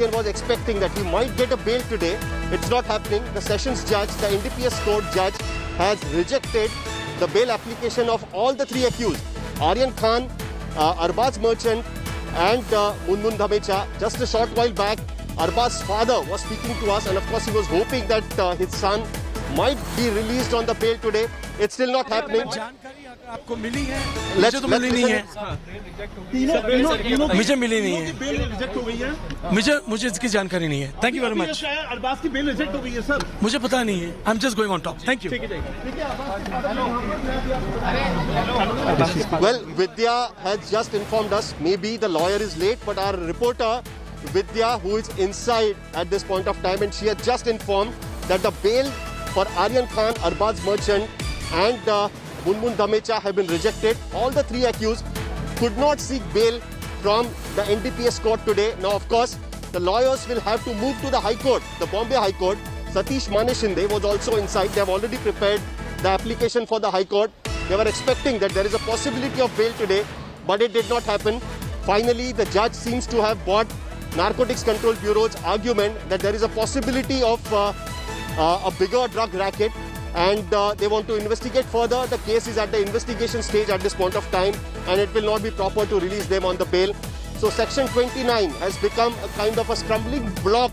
was expecting that he might get a bail today. It's not happening. The Sessions Judge, the NDPS Court Judge, has rejected the bail application of all the three accused, Aryan Khan, Arbaz Merchant and Munmun Dhamecha. Just a short while back, Arbaz's father was speaking to us, and of course he was hoping that his son might be released on the bail today. It's still not happening. आपको मिली है? मुझे तो मिली नहीं है। मुझे मिली नहीं है। Bell reject हो गई है। मुझे इसकी जानकारी नहीं है। Thank you very much. Arbaaz की बेल रिजेक्ट हो गई है सर। मुझे पता नहीं है। I am just going on top. Thank you. Well, Vidya has just informed us. Maybe the lawyer is late, but our reporter Vidya, who is inside at this point of time, and she has just informed that the bail for Aryan Khan, Arbaz Merchant and Munmun Dhamecha have been rejected. All the three accused could not seek bail from the NDPS court today. Now, of course, the lawyers will have to move to the High Court, the Bombay High Court. Satish Mane Shinde was also inside. They have already prepared the application for the High Court. They were expecting that there is a possibility of bail today, but it did not happen. Finally, the judge seems to have bought Narcotics Control Bureau's argument that there is a possibility of a bigger drug racket, and they want to investigate further. The case is at the investigation stage at this point of time, and it will not be proper to release them on the bail. So Section 29 has become a kind of a stumbling block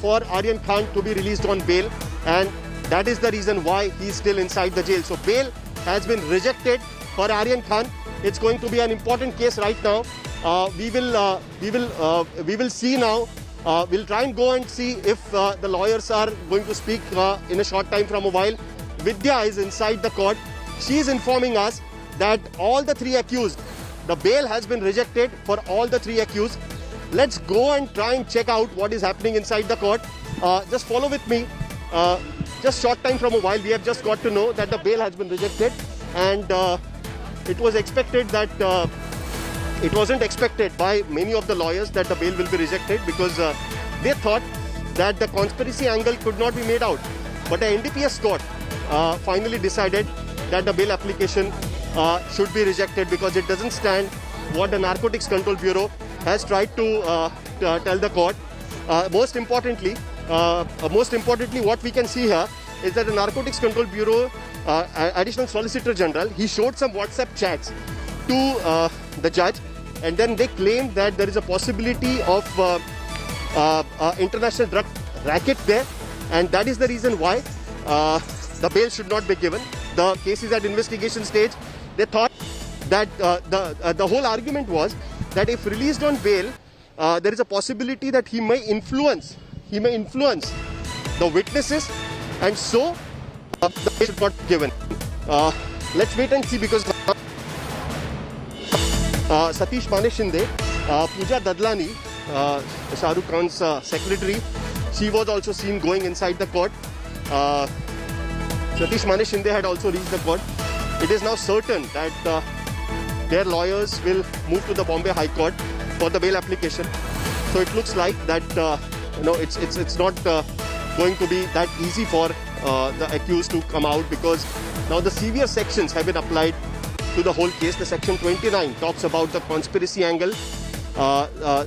for Aryan Khan to be released on bail, and that is the reason why he is still inside the jail. So bail has been rejected for Aryan Khan. It's going to be an important case right now. We will see now. We'll try and go and see if the lawyers are going to speak in a short time from a while. Vidya is inside the court. She is informing us that all the three accused, the bail has been rejected for all the three accused. Let's go and try and check out what is happening inside the court. Just follow with me. Just short time from a while, we have just got to know that the bail has been rejected, and it was expected that it wasn't expected by many of the lawyers that the bail will be rejected, because they thought that the conspiracy angle could not be made out. But the NDPS court finally decided that the bail application should be rejected because it doesn't stand what the Narcotics Control Bureau has tried to tell the court. Most importantly, what we can see here is that the Narcotics Control Bureau Additional Solicitor General, he showed some WhatsApp chats to the judge, and then they claimed that there is a possibility of international drug racket there, and that is the reason why the bail should not be given. The case is at investigation stage. They thought that the whole argument was that if released on bail, there is a possibility that he may influence the witnesses, and so the bail should not be given. Let's wait and see, because Satish Mane Shinde, Pooja Dadlani, Shah Rukh Khan's secretary, she was also seen going inside the court. Satish Mane Shinde had also reached the court. It is now certain that their lawyers will move to the Bombay High Court for the bail application. So it looks like that it's not going to be that easy for the accused to come out, because now the severe sections have been applied to the whole case. The Section 29 talks about the conspiracy angle.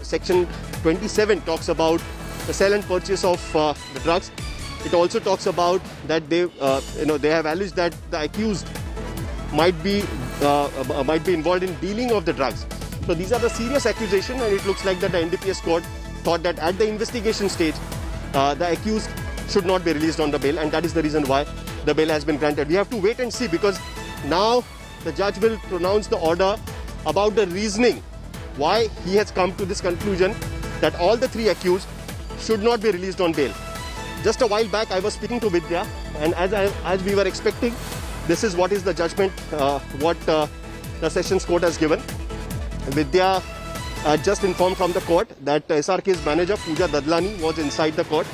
Section 27 talks about the sale and purchase of the drugs. It also talks about that they have alleged that the accused might be involved in dealing of the drugs. So these are the serious accusations, and it looks like that the NDPS court thought that at the investigation stage, the accused should not be released on the bail, and that is the reason why the bail has been granted. We have to wait and see, because now the judge will pronounce the order about the reasoning why he has come to this conclusion that all the three accused should not be released on bail. Just a while back, I was speaking to Vidya, and as we were expecting, this is what is the judgment, what the Sessions Court has given. Vidya just informed from the court that SRK's manager, Pooja Dadlani, was inside the court,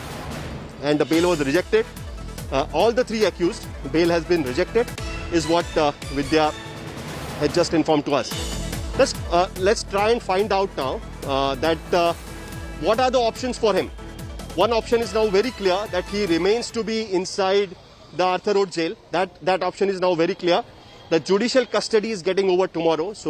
and the bail was rejected. All the three accused, bail has been rejected, is what Vidya had just informed to us. Let's try and find out now what are the options for him. One option is now very clear, that he remains to be inside the Arthur Road jail. That option is now very clear. The judicial custody is getting over tomorrow. So